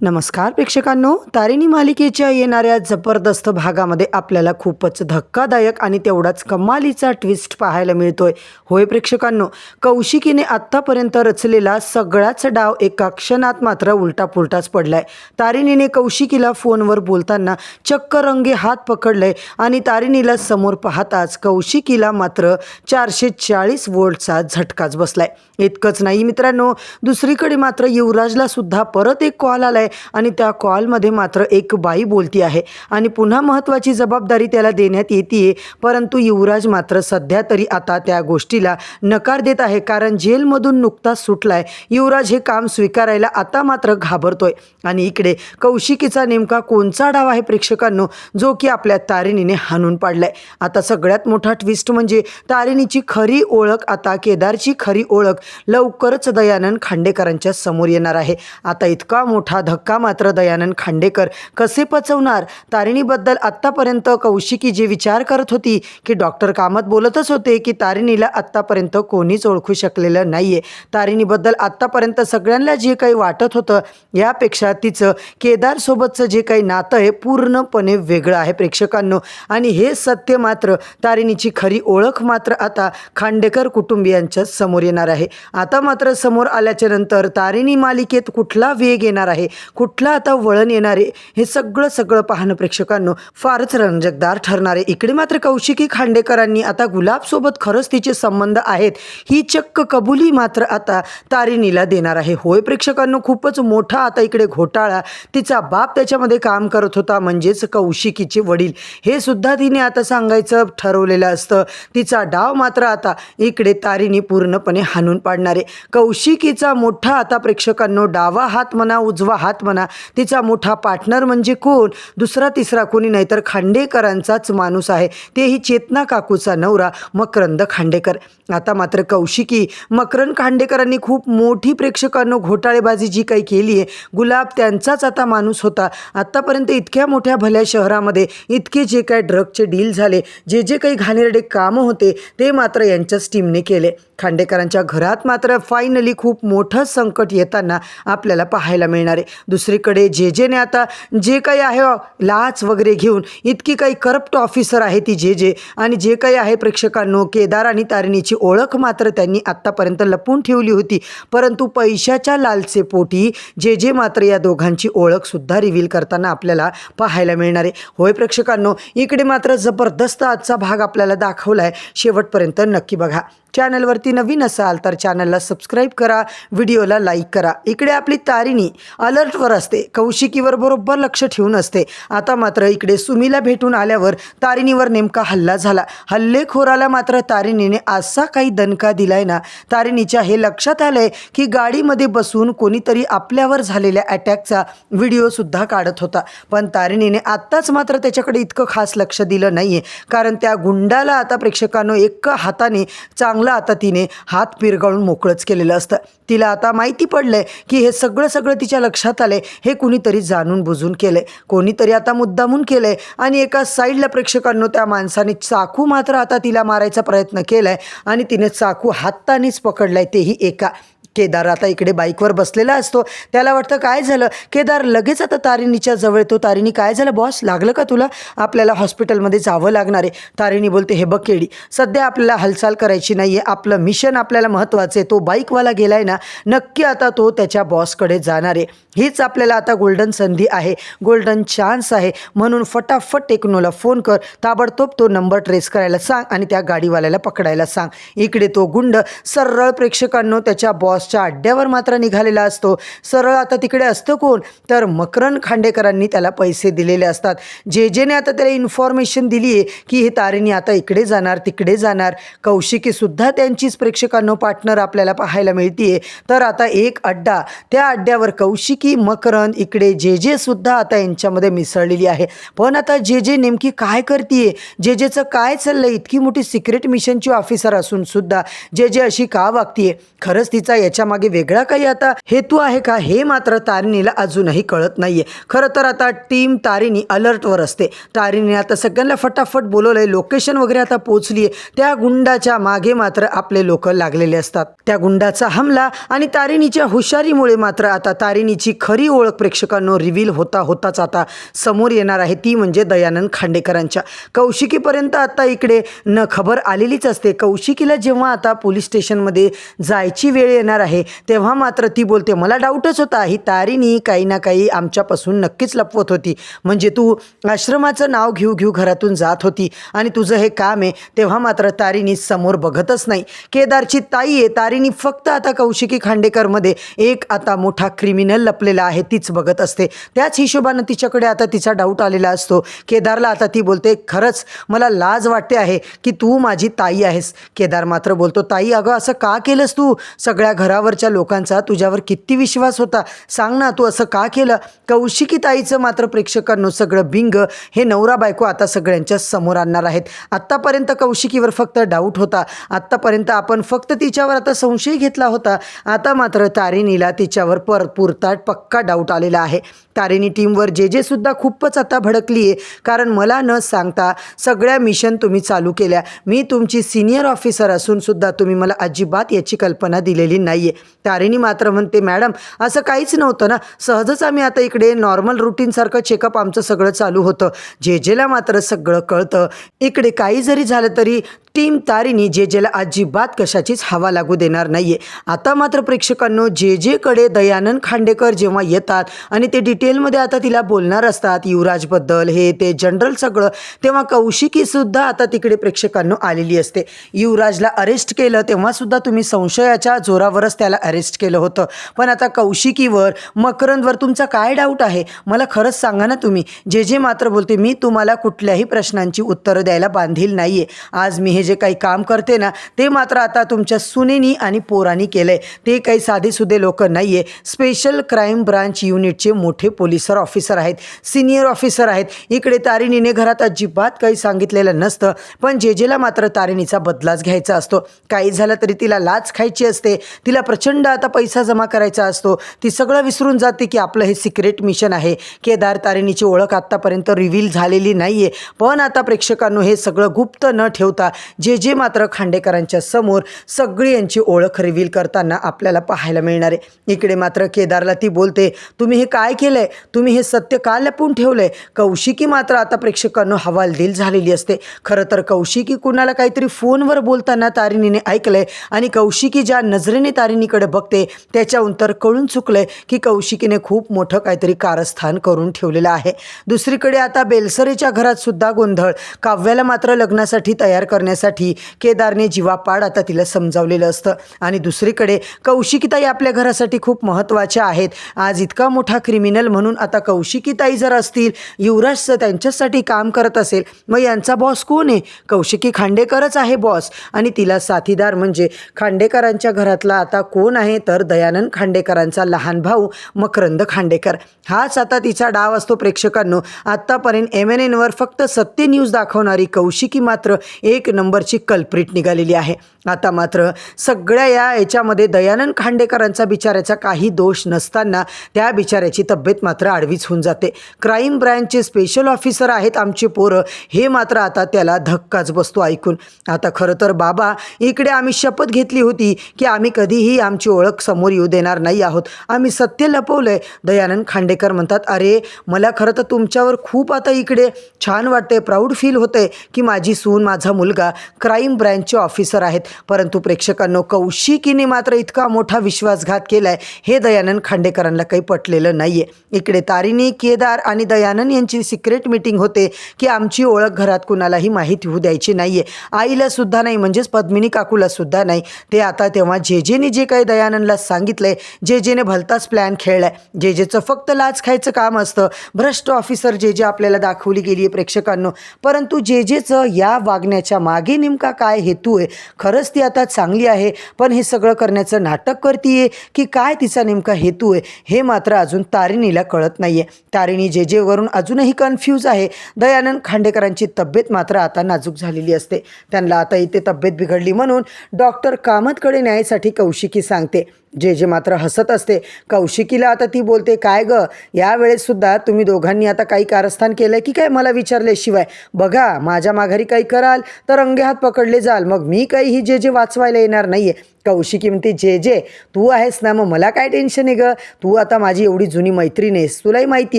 नमस्कार प्रेक्षकांनो, तारिणी मालिकेच्या येणाऱ्या जबरदस्त भागामध्ये आपल्याला खूपच धक्कादायक आणि तेवढाच कमालीचा ट्विस्ट पाहायला मिळतोय. होय प्रेक्षकांनो, कौशिकीने आत्तापर्यंत रचलेला सगळाच डाव एका क्षणात मात्र उलटापुलटाच पडलाय. तारिणीने कौशिकीला फोनवर बोलताना चक्क रंगे हात पकडले आणि तारिणीला समोर पाहताच कौशिकीला मात्र 440 वोल्टचा झटकाच बसलाय. इतकंच नाही मित्रांनो, दुसरीकडे मात्र युवराजला सुद्धा परत एक कॉल आलाय आणि त्या कॉलमध्ये मात्र एक बाई बोलती आहे आणि पुन्हा महत्त्वाची जबाबदारी त्याला देण्यात येते. परंतु युवराज मात्र सध्या तरी आता त्या गोष्टीला नकार देत आहे, कारण जेलमधून नुकताच सुटलाय. युवराज हे काम स्वीकारायला आता मात्र घाबरतोय. आणि इकडे कौशिकीचा नेमका कोणचा डाव आहे प्रेक्षकांनो, जो की आपल्या तारिणीने हाणून पाडलाय. आता सगळ्यात मोठा ट्विस्ट म्हणजे तारिणीची खरी ओळख, आता केदारची खरी ओळख लवकरच दयानंद खांडेकरांच्या समोर येणार आहे. आता इतका मोठा धक्का मात्र दयानंद खांडेकर कसे पचवणार? तारिणीबद्दल आत्तापर्यंत कौशिकी जे विचार करत होती की डॉक्टर कामत बोलतच होते की तारिणीला आत्तापर्यंत कोणीच ओळखू शकलेलं नाहीये. तारिणीबद्दल आत्तापर्यंत सगळ्यांना जे काही वाटत होतं यापेक्षा तिचं केदारसोबतचं जे काही नातं आहे पूर्णपणे वेगळं आहे प्रेक्षकांनो. आणि हे सत्य मात्र, तारिणीची खरी ओळख मात्र आता खांडेकर कुटुंबियांच्या समोर येणार आहे. आता मात्र समोर आल्याच्या नंतर तारिणी मालिकेत कुठला वेग येणार आहे, कुठला आता वळण येणार आहे, हे सगळं पाहणं प्रेक्षकांनो फारच रंजकदार ठरणार आहे. इकडे मात्र कौशिकी खांडेकरांनी आता गुलाबसोबत खरंच तिचे संबंध आहेत ही चक्क कबुली मात्र आता तारिणीला देणार आहे. होय प्रेक्षकांनो, खूपच मोठा आता इकडे घोटाळा तिचा बाप त्याच्यामध्ये काम करत होता, म्हणजेच कौशिकीचे वडील, हे सुद्धा तिने आता सांगायचं ठरवलेलं असतं. तिचा डाव मात्र आता इकडे तारिणी पूर्णपणे हाणून पाडणार आहे. कौशिकीचा मोठा आता प्रेक्षकांनो डावा हात म्हणा, उजवा हात म्हणा, तिचा मोठा पार्टनर म्हणजे कोण, दुसरा तिसरा कोणी नाही तर खांडेकरांचाच माणूस आहे, तेही चेतना काकूचा नवरा मकरंद खांडेकर. आता मात्र कौशिकी मकरंद खांडेकरांनी खूप मोठी प्रेक्षकांनो घोटाळेबाजी जी काही केली आहे, गुलाब त्यांचाच आता माणूस होता. आत्तापर्यंत इतक्या मोठ्या भल्या शहरामध्ये इतके जे काही ड्रगचे डील झाले, जे काही घाणेरडे कामं होते ते मात्र यांच्याच टीमने केले. खांडेकरांच्या घरात मात्र फायनली खूप मोठं संकट येताना आपल्याला पाहायला मिळणार आहे. दुसरीकडे जेने आता जे काही आहे लाच वगैरे घेऊन, इतकी काही करप्ट ऑफिसर आहे ती जे आणि जे काही आहे प्रेक्षकांनो, केदार आणि तारिणीची ओळख मात्र त्यांनी आत्तापर्यंत लपवून ठेवली होती. परंतु पैशाच्या लालसेपोटी जे मात्र या दोघांची ओळखसुद्धा रिव्हील करताना आपल्याला पाहायला मिळणार आहे. होय प्रेक्षकांनो, इकडे मात्र जबरदस्त आजचा भाग आपल्याला दाखवला आहे. शेवटपर्यंत नक्की बघा. चॅनलवरती नवीन असाल तर चॅनलला सबस्क्राईब करा, व्हिडिओला लाईक करा. इकडे आपली तारिणी अलर्टवर असते, कौशिकीवर बरोबर लक्ष ठेवून असते. आता मात्र इकडे सुमीला भेटून आल्यावर तारिणीवर नेमका हल्ला झाला. हल्लेखोराला मात्र तारिणीने असा काही दणका दिलाय ना, तारिणीच्या हे लक्षात आलंय की गाडीमध्ये बसून कोणीतरी आपल्यावर झालेल्या अटॅकचा व्हिडिओसुद्धा काढत होता. पण तारिणीने आत्ताच मात्र त्याच्याकडे इतकं खास लक्ष दिलं नाहीये, कारण त्या गुंडाला आता प्रेक्षकांनो एका हाताने चांगलं आता तिने हात पिरगाळून मोकळंच केलेलं असतं. तिला आता माहिती पडलंय की हे सगळं तिच्या लक्षात आलंय, हे कुणीतरी जाणून बुजून केलंय, कोणीतरी आता मुद्दामून केलंय. आणि एका साईडला प्रेक्षकांनो त्या माणसाने चाकू मात्र आता तिला मारायचा प्रयत्न केलाय आणि तिने चाकू हातानेच पकडलाय, तेही एका. केदार आता इकडे बाईकवर बसलेला असतो. त्याला वाटतं काय झालं. केदार लगेच आता तारिणीच्या जवळ येतो. तारिणी, काय झालं बॉस, लागलं का तुला? आपल्याला हॉस्पिटलमध्ये जावं लागणार आहे. तारिणी बोलते, हे बघ केडी, सध्या आपल्याला हालचाल करायची नाही आहे, आपलं मिशन आपल्याला महत्त्वाचं आहे. तो बाईकवाला गेलाय ना, नक्की आता तो त्याच्या बॉसकडे जाणार आहे. हीच आपल्याला आता गोल्डन संधी आहे, गोल्डन चान्स आहे. म्हणून फटाफट टेक्नोला फोन कर, ताबडतोब तो नंबर ट्रेस करायला सांग आणि त्या गाडीवाल्याला पकडायला सांग. इकडे तो गुंड सरळ प्रेक्षकांनो त्याच्या बॉसच्या अड्ड्यावर मात्र निघालेला असतो. सरळ आता तिकडे असतं कोण, तर मकरंद खांडेकरांनी त्याला पैसे दिलेले असतात. जेने आता त्याला इन्फॉर्मेशन दिली आहे की हे तारिणी आता इकडे जाणार तिकडे जाणार. कौशिकीसुद्धा त्यांचीच प्रेक्षकांनो पार्टनर आपल्याला पाहायला मिळते. तर आता एक अड्डा, त्या अड्ड्यावर कौशिकी, मकरंद, इकडे जे सुद्धा आता यांच्यामध्ये मिसळलेली आहे. पण आता जे नेमकी काय करतीये, जेचं काय चाललंय, इतकी मोठी सिक्रेट मिशनची ऑफिसर असून सुद्धा जे अशी का वागतीये, खरंच तिचा याच्या मागे वेगळा काही आता हेतू आहे का, हे मात्र तारिणीला अजूनही कळत नाहीये. खरं तर आता टीम तारिणी अलर्टवर असते. तारिणीने आता सगळ्यांना फटाफट बोलवलंय, लोकेशन वगैरे आता पोहोचली आहे. त्या गुंडाच्या मागे मात्र आपले लोक लागलेले असतात. त्या गुंडाचा हमला आणि तारिणीच्या हुशारीमुळे मात्र आता तारिणीची खरी ओळख प्रेक्षकांनो रिव्हील होताच आता समोर येणार आहे. ती म्हणजे दयानंद खांडेकरांच्या. कौशिकीपर्यंत आता इकडे न खबर आलेलीच असते. कौशिकीला जेव्हा आता पोलीस स्टेशनमध्ये जायची वेळ येणार आहे तेव्हा मात्र ती बोलते, मला डाऊटच होता ही तारिणी काही ना काही आमच्यापासून नक्कीच लपवत होती. म्हणजे तू आश्रमाचं नाव घेऊ घरातून जात होती आणि तुझं हे काम आहे. तेव्हा मात्र तारिणी समोर बघतच नाही. केदारची ताई आहे. तारिणी फक्त आता कौशिकी खांडेकरमध्ये एक आता मोठा क्रिमिनल लपलेला आहे तीच बघत असते. त्याच हिशोबानं तिच्याकडे आता तिचा डाऊट आलेला असतो. केदारला आता ती बोलते, खरंच मला लाज वाटते आहे की तू माझी ताई आहेस. केदार मात्र बोलतो, ताई अगं असं का केलंस तू? सगळ्या घरावरच्या लोकांचा तुझ्यावर किती विश्वास होता, सांग ना तू असं का केलं? कौशिकी ताईचं मात्र प्रेक्षकांनो सगळं बिंग हे नवरा बायको आता सगळ्यांच्या समोर आणणार आहेत. आत्तापर्यंत कौशिकीवर फक्त डाऊट होता, आत्तापर्यंत आपण फक्त तिच्यावर आता संशय घेतला होता. आता मात्र तारिणीला तिच्यावर पुरता पक्का डाऊट आलेला आहे. तारिणी टीमवर जे सुद्धा खूपच आता भडकली आहे. कारण मला न सांगता सगळ्या मिशन तुम्ही चालू केल्या. मी तुमची सिनियर ऑफिसर असून सुद्धा तुम्ही मला अजिबात याची कल्पना दिलेली नाही आहे. तारिणी मात्र म्हणते, मॅडम असं काहीच नव्हतं ना, सहजच आम्ही आता इकडे नॉर्मल रुटीनसारखं चेकअप आमचं सगळं चालू होतं. जेला मात्र सगळं कळतं. इकडे काही जरी झालं तरी टीम तारिणी जेला अजिबात कशाचीच हवा लागू देणार नाहीये. आता मात्र प्रेक्षकांनो जेकडे दयानंद खांडेकर जेव्हा येतात आणि ते डिटेलमध्ये आता तिला बोलणार असतात युवराजबद्दल हे ते जनरल सगळं, तेव्हा कौशिकीसुद्धा आता तिकडे प्रेक्षकांनो आलेली असते. युवराजला अरेस्ट केलं तेव्हा सुद्धा तुम्ही संशयाच्या जोरावरच त्याला अरेस्ट केलं होतं. पण आता कौशिकीवर मकरंदवर तुमचा काय डाऊट आहे मला खरंच सांगा ना तुम्ही. जे मात्र बोलते, मी तुम्हाला कुठल्याही प्रश्नांची उत्तरं द्यायला बांधील नाहीये. आज मी हे जे काही काम करते ना ते मात्र आता तुमच्या सुनेनी आणि पोरांनी केलंय. ते काही साधेसुधे लोक नाहीये. स्पेशल क्राईम ब्रांच युनिटचे मोठे पोलीस ऑफिसर आहेत, सिनियर ऑफिसर आहेत. इकडे तारिणीने घरात अजिबात काही सांगितलेलं नसतं, पण जेला मात्र तारिणीचा बदलाच घ्यायचा असतो. काही झालं तरी तिला लाच खायची असते. तिला प्रचंड आता पैसा जमा करायचा असतो. ती सगळं विसरून जाते की आपलं हे सिक्रेट मिशन आहे. केदार तारिणीची ओळख आत्तापर्यंत रिव्हील झालेली नाहीये. पण आता प्रेक्षकांनो हे सगळं गुप्त न ठेवता जे मात्र खांडेकरांच्या समोर सगळी यांची ओळख रिव्हील करताना आपल्याला पाहायला मिळणार आहे. इकडे मात्र केदारला ती बोलते, तुम्ही हे काय केलंय? तुम्ही हे सत्य का लपवून ठेवलंय? कौशिकी मात्र आता प्रेक्षकांनो हवालदिल झालेली असते. खरं तर कौशिकी कुणाला काहीतरी फोनवर बोलताना तारिणीने ऐकलंय आणि कौशिकी ज्या नजरेने तारिणीकडे बघते त्याच्याहून तर कळून चुकलंय की कौशिकीने खूप मोठं काहीतरी कारस्थान करून ठेवलेलं आहे. दुसरीकडे आता बेलसरेच्या घरात सुद्धा गोंधळ. काव्याला मात्र लग्नासाठी तयार करण्यासाठी केदारने जीवापाड आता तिला समजावलेलं असतं. आणि दुसरीकडे कौशिकीताई आपल्या घरासाठी खूप महत्त्वाच्या आहेत. आज इतका मोठा क्रिमिनल म्हणून आता कौशिकीताई जर असतील, युवराज त्यांच्यासाठी काम करत असेल, मग यांचा बॉस कोण आहे? कौशिकी खांडेकरच आहे बॉस. आणि तिला साथीदार म्हणजे खांडेकरांच्या घरातला आता कोण आहे तर दयानंद खांडेकरांचा लहान भाऊ मकरंद खांडेकर. हाच आता तिचा डाव असतो. प्रेक्षकांनो आत्तापर्यंत MNNवर फक्त सत्य न्यूज दाखवणारी कौशिकी मात्र एक नंबरची कल्प्रिट निघालेली आहे. आता मात्र सगळ्या याच्यामध्ये दयानंद खांडेकरांचा बिचाऱ्याचा काही दोष नसताना त्या बिचाऱ्याची तब्येत मात्र आडवीच होऊन जाते. क्राईम ब्रँचचे स्पेशल ऑफिसर आहेत आमचे पोरं, हे मात्र आता त्याला धक्काच बसतो ऐकून. आता खरं तर बाबा इकडे आम्ही शपथ घेतली होती की आम्ही कधीही आमची ओळख समोर येऊ देणार नाही आहोत, आम्ही सत्य लपवलंय. दयानंद खांडेकर म्हणतात, अरे मला खरं तर तुमच्यावर खूप आता इकडे छान वाटतंय, प्राऊड फील होतंय की माझी सून माझा मुलगा क्राईम ब्रँचचे ऑफिसर आहेत. परंतु प्रेक्षकांनो कौशिकीने मात्र इतका मोठा विश्वासघात केलाय हे दयानंद खांडेकरांना काही पटलेलं नाहीये. इकडे तारिणी, केदार आणि दयानंद यांची सिक्रेट मीटिंग होते की आमची ओळख घरात कुणालाही माहीत होऊ द्यायची नाहीये, आईला सुद्धा नाही, म्हणजेच पद्मिनी काकूला सुद्धा नाही. ते आता तेव्हा जेने जे काही दयानंदला सांगितलंय, जेने भलताच प्लॅन खेळलाय. जेचं फक्त लाच खायचं काम असतं, भ्रष्ट ऑफिसर जे आपल्याला दाखवली गेली आहे प्रेक्षकांनो. परंतु जेचं या वागण्याच्या मागे नेमका काय हेतू आहे? खरंच ती आता चांगली आहे पण हे सगळं करण्याचं नाटक करतीये की काय तिचा नेमका हेतू आहे हे मात्र अजून तारिणीला कळत नाहीये. तारिणी जेवरून अजूनही कन्फ्यूज आहे. दयानंद खांडेकरांची तब्येत मात्र आता नाजूक झालेली असते. त्यांना आता इथे तब्येत बिघडली म्हणून डॉक्टर कामतकडे न्यायसाठी कौशिकी सांगते. जे मात्र हसत असते. कौशिकीला आता ती बोलते, काय गं, यावेळेस सुद्धा तुम्ही दोघांनी आता काही कारस्थान केलं की काय मला विचारल्याशिवाय? बघा, माझ्या माघारी काही कराल तर अंगे हात पकडले जाल. मग मी काही ही जे वाचवायला येणार नाहीये. कौशिकी म्हणते, जे तू आहेस ना, मग मला काय टेन्शन आहे गं. तू आता माझी एवढी जुनी मैत्रीण आहेस, तुलाही माहिती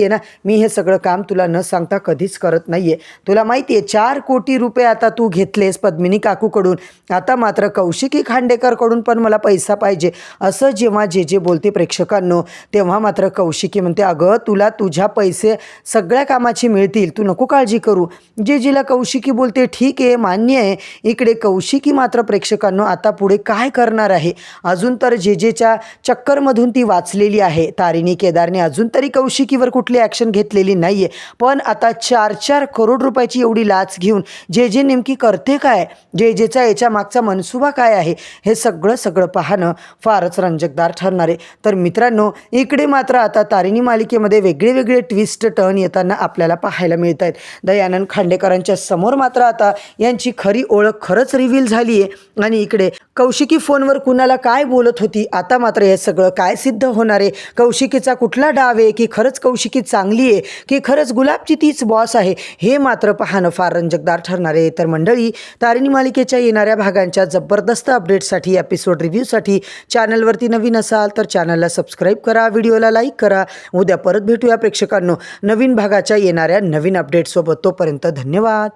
आहे ना मी हे सगळं काम तुला न सांगता कधीच करत नाहीये. तुला माहिती आहे 4 कोटी रुपये आता तू घेतलेस पद्मिनी काकूकडून, आता मात्र कौशिकी खांडेकरकडून पण मला पैसा पाहिजे. असं जेव्हा जे बोलते प्रेक्षकांनो, तेव्हा मात्र कौशिकी म्हणते, अगं तुला तुझ्या पैसे सगळ्या कामाचे मिळतील, तू नको काळजी करू. जिला कौशिकी बोलते, ठीक आहे, मान्य आहे. इकडे कौशिकी मात्र प्रेक्षकांनो आता पुढे काय करणार आहे? अजून तर जेच्या चक्करमधून ती वाचलेली आहे. तारिणी केदारने अजून तरी कौशिकीवर कुठली ॲक्शन घेतलेली नाहीये, पण आता 4 करोड रुपयाची एवढी लाच घेऊन जे नेमकी करते काय, जेचा याच्या मागचा मनसुबा काय आहे, हे सगळं पाहणं फारच रंजकदार ठरणार आहे. तर मित्रांनो, इकडे मात्र आता तारिणी मालिकेमध्ये वेगळे ट्विस्ट टर्न येताना आपल्याला पाहायला मिळत आहेत. दयानंद खांडेकरांच्या समोर मात्र आता यांची खरी ओळख खरंच रिव्हील झाली आहे. आणि इकडे कौशिकी फोनवर कुणाला काय बोलत होती, आता मात्र हे सगळं काय सिद्ध होणार आहे? कौशिकीचा कुठला डाव आहे, की खरंच कौशिकी चांगली आहे, की खरंच गुलाबची तीच बॉस आहे, हे मात्र पाहणं फार रंजकदार ठरणार आहे. तर मंडळी, तारिणी मालिकेच्या येणाऱ्या भागांच्या जबरदस्त अपडेट्ससाठी, एपिसोड रिव्ह्यूसाठी चॅनलवरती नवीन असाल तर चॅनलला सबस्क्राईब करा, व्हिडिओला लाईक करा. उद्या परत भेटूया प्रेक्षकांनो नवीन भागाच्या येणाऱ्या नवीन अपडेट्ससोबत. तोपर्यंत धन्यवाद.